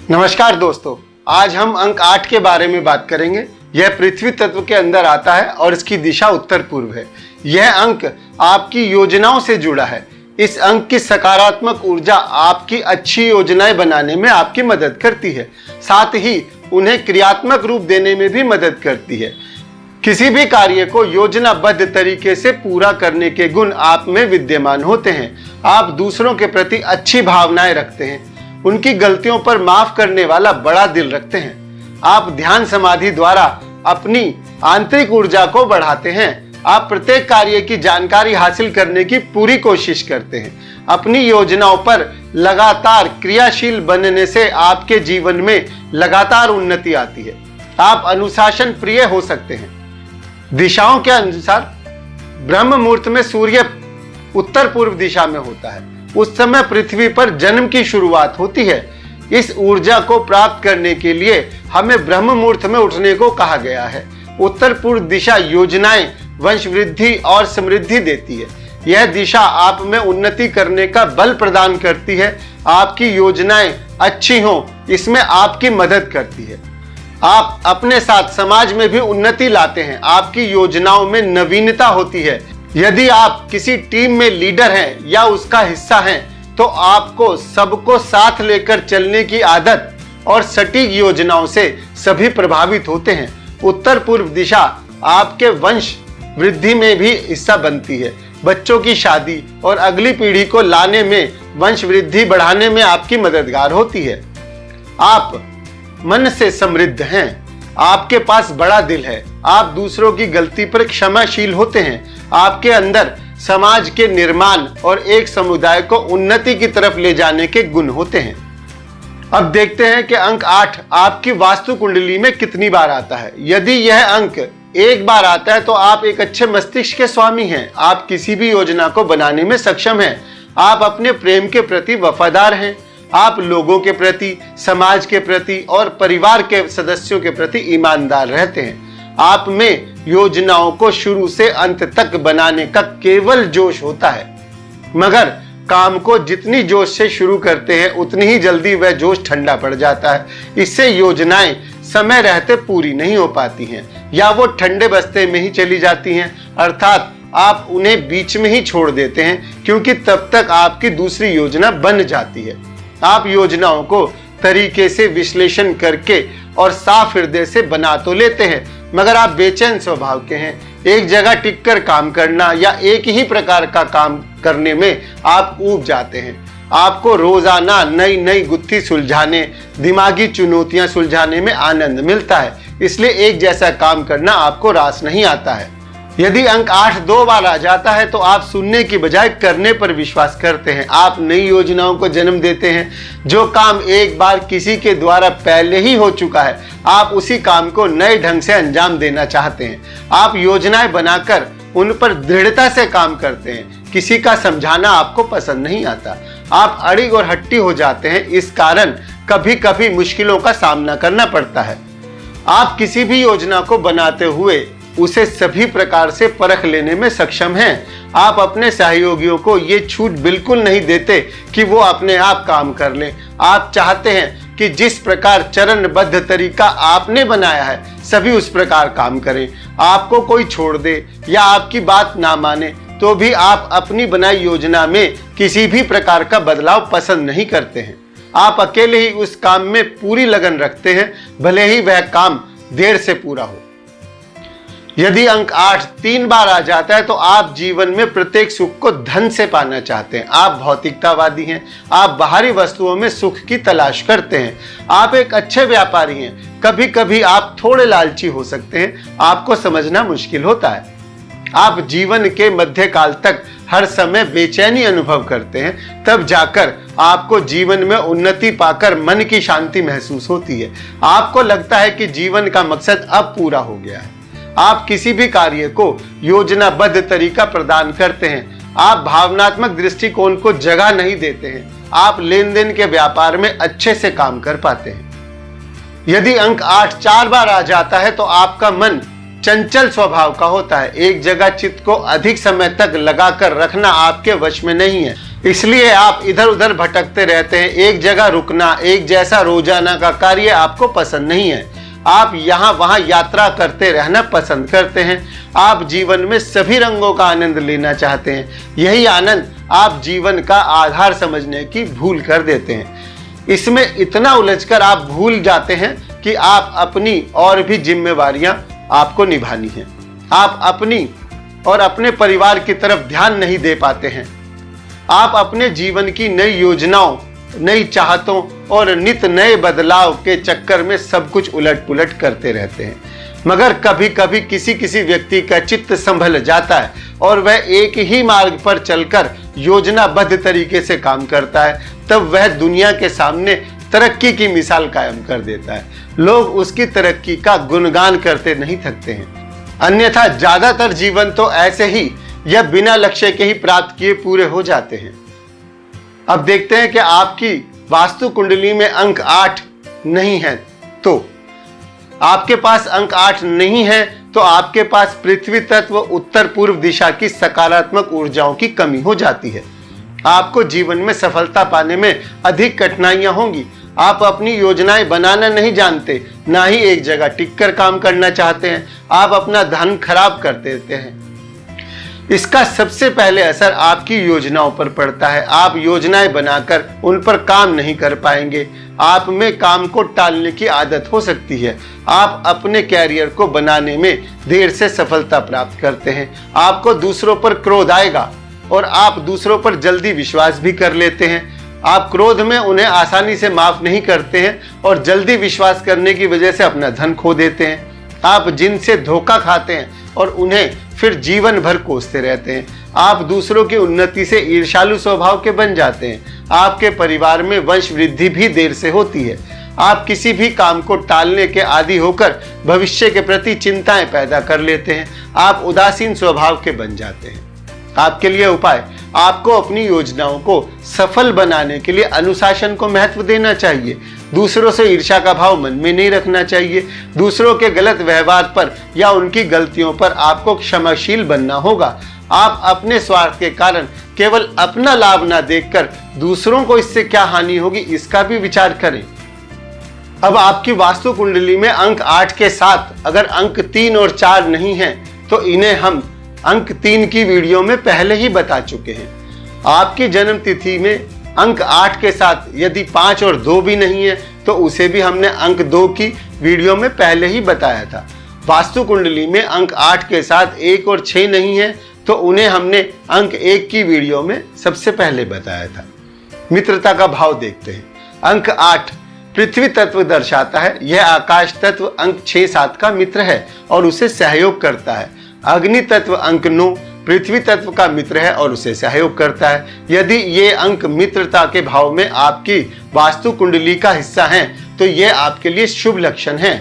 नमस्कार दोस्तों, आज हम अंक 8 के बारे में बात करेंगे। यह पृथ्वी तत्व के अंदर आता है और इसकी दिशा उत्तर पूर्व है। यह अंक आपकी योजनाओं से जुड़ा है। इस अंक की सकारात्मक ऊर्जा आपकी अच्छी योजनाएं बनाने में आपकी मदद करती है, साथ ही उन्हें क्रियात्मक रूप देने में भी मदद करती है। किसी भी कार्य को योजनाबद्ध तरीके से पूरा करने के गुण आप में विद्यमान होते हैं। आप दूसरों के प्रति अच्छी भावनाएं रखते हैं, उनकी गलतियों पर माफ करने वाला बड़ा दिल रखते हैं। आप ध्यान समाधि द्वारा अपनी आंतरिक ऊर्जा को बढ़ाते हैं। आप प्रत्येक कार्य की जानकारी हासिल करने की पूरी कोशिश करते हैं। अपनी योजनाओं पर लगातार क्रियाशील बनने से आपके जीवन में लगातार उन्नति आती है। आप अनुशासन प्रिय हो सकते हैं। दिशाओं के अनुसार ब्रह्म मुहूर्त में सूर्य उत्तर पूर्व दिशा में होता है। उस समय पृथ्वी पर जन्म की शुरुआत होती है। इस ऊर्जा को प्राप्त करने के लिए हमें ब्रह्म मुहूर्त में उठने को कहा गया है। उत्तर पूर्व दिशा योजनाएं, वंश वृद्धि और समृद्धि देती है। यह दिशा आप में उन्नति करने का बल प्रदान करती है। आपकी योजनाएं अच्छी हों, इसमें आपकी मदद करती है। आप अपने साथ समाज में भी उन्नति लाते हैं। आपकी योजनाओं में नवीनता होती है। यदि आप किसी टीम में लीडर हैं या उसका हिस्सा हैं, तो आपको सबको साथ लेकर चलने की आदत और सटीक योजनाओं से सभी प्रभावित होते हैं। उत्तर पूर्व दिशा आपके वंश वृद्धि में भी हिस्सा बनती है। बच्चों की शादी और अगली पीढ़ी को लाने में, वंश वृद्धि बढ़ाने में आपकी मददगार होती है। आप मन से समृद्ध हैं। आपके पास बड़ा दिल है। आप दूसरों की गलती पर क्षमाशील होते हैं। आपके अंदर समाज के निर्माण और एक समुदाय को उन्नति की तरफ ले जाने के गुण होते हैं। अब देखते हैं कि अंक 8 आपकी वास्तु कुंडली में कितनी बार आता है। यदि यह अंक एक बार आता है तो आप एक अच्छे मस्तिष्क के स्वामी हैं। आप किसी भी योजना को बनाने में सक्षम हैं। आप अपने प्रेम के प्रति वफादार हैं। आप लोगों के प्रति, समाज के प्रति और परिवार के सदस्यों के प्रति ईमानदार रहते हैं। आप में योजनाओं को शुरू से अंत तक बनाने का केवल जोश होता है, मगर काम को जितनी जोश से शुरू करते हैं उतनी ही जल्दी वह जोश ठंडा पड़ जाता है। इससे योजनाएं समय रहते पूरी नहीं हो पाती हैं या वो ठंडे बस्ते में ही चली जाती हैं, अर्थात आप उन्हें बीच में ही छोड़ देते हैं, क्योंकि तब तक आपकी दूसरी योजना बन जाती है। आप योजनाओं को तरीके से विश्लेषण करके और साफ हृदय से बना तो लेते हैं, मगर आप बेचैन स्वभाव के हैं। एक जगह टिककर काम करना या एक ही प्रकार का काम करने में आप ऊब जाते हैं। आपको रोजाना नई नई गुत्थी सुलझाने, दिमागी चुनौतियां सुलझाने में आनंद मिलता है, इसलिए एक जैसा काम करना आपको रास नहीं आता है। यदि अंक 8 2 बार आ जाता है तो आप सुनने की बजाय करने पर विश्वास करते हैं। आप नई योजनाओं को जन्म देते हैं। जो काम एक बार किसी के द्वारा पहले ही हो चुका है, आप उसी काम को नए ढंग से अंजाम देना चाहते हैं। आप योजनाएं बनाकर उन पर दृढ़ता से काम करते हैं। किसी का समझाना आपको पसंद नहीं आता। आप अड़िग और हट्टी हो जाते हैं। इस कारण कभी कभी मुश्किलों का सामना करना पड़ता है। आप किसी भी योजना को बनाते हुए उसे सभी प्रकार से परख लेने में सक्षम हैं। आप अपने सहयोगियों को ये छूट बिल्कुल नहीं देते कि वो अपने आप काम कर लें। आप चाहते हैं कि जिस प्रकार चरणबद्ध तरीका आपने बनाया है, सभी उस प्रकार काम करें। आपको कोई छोड़ दे या आपकी बात ना माने तो भी आप अपनी बनाई योजना में किसी भी प्रकार का बदलाव पसंद नहीं करते हैं। आप अकेले ही उस काम में पूरी लगन रखते हैं, भले ही वह काम देर से पूरा हो। यदि अंक 8 3 बार आ जाता है तो आप जीवन में प्रत्येक सुख को धन से पाना चाहते हैं। आप भौतिकतावादी हैं। आप बाहरी वस्तुओं में सुख की तलाश करते हैं। आप एक अच्छे व्यापारी हैं। कभी कभी आप थोड़े लालची हो सकते हैं। आपको समझना मुश्किल होता है। आप जीवन के मध्यकाल तक हर समय बेचैनी अनुभव करते हैं, तब जाकर आपको जीवन में उन्नति पाकर मन की शांति महसूस होती है। आपको लगता है कि जीवन का मकसद अब पूरा हो गया है। आप किसी भी कार्य को योजनाबद्ध तरीका प्रदान करते हैं। आप भावनात्मक दृष्टिकोण को जगह नहीं देते हैं। आप लेन देन के व्यापार में अच्छे से काम कर पाते हैं। यदि अंक 8 4 बार आ जाता है तो आपका मन चंचल स्वभाव का होता है। एक जगह चित्त को अधिक समय तक लगाकर रखना आपके वश में नहीं है, इसलिए आप इधर उधर भटकते रहते हैं। एक जगह रुकना, एक जैसा रोजाना का कार्य आपको पसंद नहीं है। आप यहाँ वहाँ यात्रा करते रहना पसंद करते हैं। आप जीवन में सभी रंगों का आनंद लेना चाहते हैं। यही आनंद आप जीवन का आधार समझने की भूल कर देते हैं। इसमें इतना उलझकर आप भूल जाते हैं कि आप अपनी और भी जिम्मेवारियां आपको निभानी हैं। आप अपनी और अपने परिवार की तरफ ध्यान नहीं दे पाते हैं। आप अपने जीवन की नई योजनाओं, नई चाहतों और नित नए बदलाव के चक्कर में सब कुछ उलट पुलट करते रहते हैं। मगर कभी कभी किसी किसी व्यक्ति का चित्त संभल जाता है और वह एक ही मार्ग पर चलकर योजनाबद्ध तरीके से काम करता है, तब वह दुनिया के सामने तरक्की की मिसाल कायम कर देता है। लोग उसकी तरक्की का गुणगान करते नहीं थकते हैं। अन्यथा ज्यादातर जीवन तो ऐसे ही या बिना लक्ष्य के ही प्राप्त किए पूरे हो जाते हैं। अब देखते हैं कि आपकी वास्तु कुंडली में अंक 8 नहीं है तो आपके पास अंक 8 नहीं है तो आपके पास पृथ्वी तत्व उत्तर पूर्व दिशा की सकारात्मक ऊर्जाओं की कमी हो जाती है। आपको जीवन में सफलता पाने में अधिक कठिनाइयां होंगी। आप अपनी योजनाएं बनाना नहीं जानते, ना ही एक जगह टिककर काम करना चाहते हैं। आप अपना धन खराब कर देते हैं। इसका सबसे पहले असर आपकी योजनाओं पर पड़ता है। आप योजनाएं बनाकर उन पर काम नहीं कर पाएंगे। आप में काम को टालने की आदत हो सकती है। आप अपने कैरियर को बनाने में देर से सफलता प्राप्त करते हैं। आपको दूसरों पर क्रोध आएगा और आप दूसरों पर जल्दी विश्वास भी कर लेते हैं। आप क्रोध में उन्हें आसानी से माफ नहीं करते हैं और जल्दी विश्वास करने की वजह से अपना धन खो देते हैं। आप जिनसे धोखा खाते हैं और उन्हें फिर जीवन भर कोसते रहते हैं। आप दूसरों की उन्नति से ईर्ष्यालु स्वभाव के बन जाते हैं। आपके परिवार में वंश वृद्धि भी देर से होती है। आप किसी भी काम को टालने के आदी होकर भविष्य के प्रति चिंताएं पैदा कर लेते हैं। आप उदासीन स्वभाव के बन जाते हैं। आपके लिए उपाय, आपको अपनी योजनाओं को सफल बनाने के लिए अनुशासन को महत्व देना चाहिए। दूसरों से ईर्ष्या का भाव मन में नहीं रखना चाहिए। दूसरों के गलत व्यवहार पर या उनकी गलतियों पर आपको क्षमाशील बनना होगा। आप अपने स्वार्थ के कारण केवल अपना लाभ ना देखकर दूसरों को इससे क्या हानि होगी इसका भी विचार करें। अब आपकी वास्तु कुंडली में अंक 8 के साथ अगर अंक 3 और 4 नहीं है तो इन्हें हम अंक 3 की वीडियो में पहले ही बता चुके हैं। आपकी जन्म तिथि में अंक 8 के साथ यदि 5 और 2 भी नहीं है तो उसे भी हमने अंक 2 की वीडियो में पहले ही बताया था। वास्तु कुंडली में अंक 8 के साथ 1 और 6 नहीं है तो उन्हें हमने अंक 1 की वीडियो में सबसे पहले बताया था। मित्रता का भाव देखते हैं। अंक 8 पृथ्वी तत्व दर्शाता है। यह आकाश तत्व अंक 6-7 का मित्र है और उसे सहयोग करता है। अग्नि तत्व अंक 9 पृथ्वी तत्व का मित्र है और उसे सहयोग करता है। यदि ये अंक मित्रता के भाव में आपकी वास्तु कुंडली का हिस्सा हैं तो ये आपके लिए शुभ लक्षण है।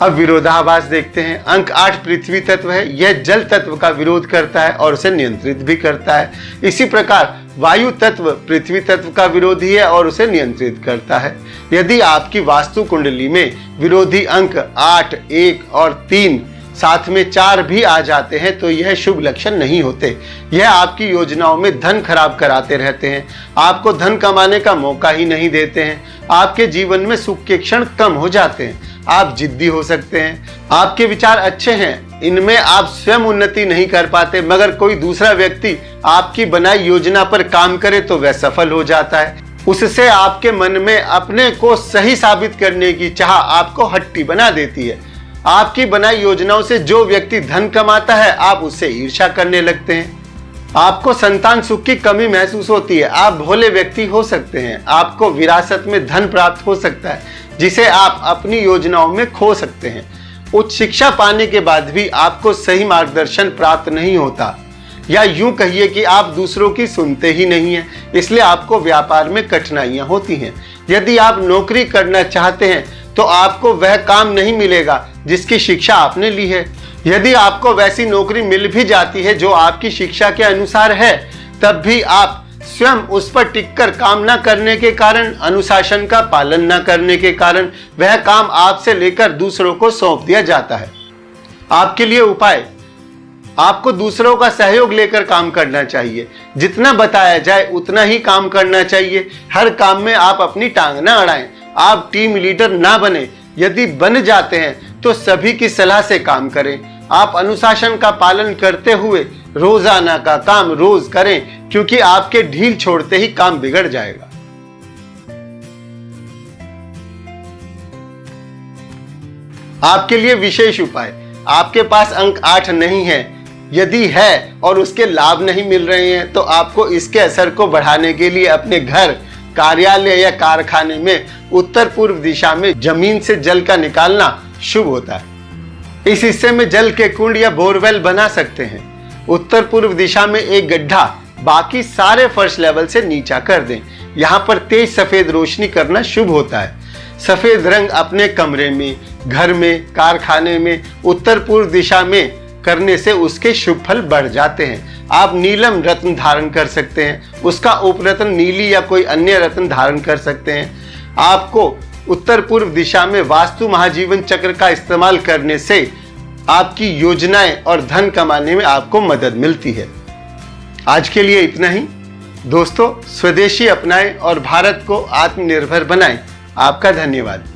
अब विरोधाभास देखते हैं। अंक 8 पृथ्वी तत्व है। यह जल तत्व का विरोध करता है और उसे नियंत्रित भी करता है। इसी प्रकार वायु तत्व पृथ्वी तत्व का विरोधी है और उसे नियंत्रित करता है। यदि आपकी वास्तु कुंडली में विरोधी अंक 8, 1 और 3 साथ में 4 भी आ जाते हैं तो यह शुभ लक्षण नहीं होते। यह आपकी योजनाओं में धन खराब कराते रहते हैं। आपको धन कमाने का मौका ही नहीं देते हैं। आपके जीवन में सुख के क्षण कम हो जाते हैं। आप जिद्दी हो सकते हैं। आपके विचार अच्छे हैं, इनमें आप स्वयं उन्नति नहीं कर पाते, मगर कोई दूसरा व्यक्ति आपकी बनाई योजना पर काम करे तो वह सफल हो जाता है। उससे आपके मन में अपने को सही साबित करने की चाह आपको हट्टी बना देती है। आपकी बनाई योजनाओं से जो व्यक्ति धन कमाता है आप उससे ईर्ष्या करने लगते हैं। आपको संतान सुख की कमी महसूस होती है। आप भोले व्यक्ति हो सकते हैं। आपको विरासत में धन प्राप्त हो सकता है जिसे आप अपनी योजनाओं में खो सकते हैं। उच्च शिक्षा पाने के बाद भी आपको सही मार्गदर्शन प्राप्त नहीं होता, या यूं कहिए कि आप दूसरों की सुनते ही नहीं हैं, इसलिए आपको व्यापार में कठिनाइयां होती हैं। यदि आप नौकरी करना चाहते हैं तो आपको वह काम नहीं मिलेगा जिसकी शिक्षा आपने ली है। यदि आपको वैसी नौकरी मिल भी जाती है जो आपकी शिक्षा के अनुसार है, तब भी आप स्वयं उस पर टिककर काम न करने के कारण, अनुशासन का पालन न करने के कारण वह काम आपसे लेकर दूसरों को सौंप दिया जाता है। आपके लिए उपाय, आपको दूसरों का सहयोग लेकर काम करना चाहिए। जितना बताया जाए उतना ही काम करना चाहिए। हर काम में आप अपनी टांग ना अड़ाएं। आप टीम लीडर ना बने। यदि बन जाते हैं तो सभी की सलाह से काम करें। आप अनुशासन का पालन करते हुए रोजाना का काम रोज करें, क्योंकि आपके ढील छोड़ते ही काम बिगड़ जाएगा। आपके लिए विशेष उपाय, आपके पास अंक 8 नहीं है, यदि है और उसके लाभ नहीं मिल रहे हैं तो आपको इसके असर को बढ़ाने के लिए अपने घर, कार्यालय या कारखाने में उत्तर पूर्व दिशा में जमीन से जल का निकालना शुभ होता है। इस हिस्से में जल के कुंड या बोरवेल बना सकते हैं। उत्तर पूर्व दिशा में एक गड्ढा बाकी सारे फर्श लेवल से नीचा कर दें। यहाँ पर तेज सफेद रोशनी करना शुभ होता है। सफेद रंग अपने कमरे में, घर में, कारखाने में उत्तर पूर्व दिशा में करने से उसके शुभ फल बढ़ जाते हैं। आप नीलम रत्न धारण कर सकते हैं, उसका उपरत्न नीली या कोई अन्य रत्न धारण कर सकते हैं। आपको उत्तर पूर्व दिशा में वास्तु महाजीवन चक्र का इस्तेमाल करने से आपकी योजनाएं और धन कमाने में आपको मदद मिलती है। आज के लिए इतना ही। दोस्तों, स्वदेशी अपनाएं और भारत को आत्मनिर्भर बनाएं। आपका धन्यवाद।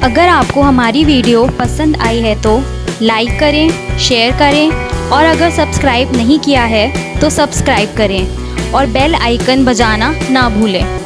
अगर आपको हमारी वीडियो पसंद आई है तो लाइक करें, शेयर करें और अगर सब्सक्राइब नहीं किया है तो सब्सक्राइब करें और बेल आइकन बजाना ना भूलें।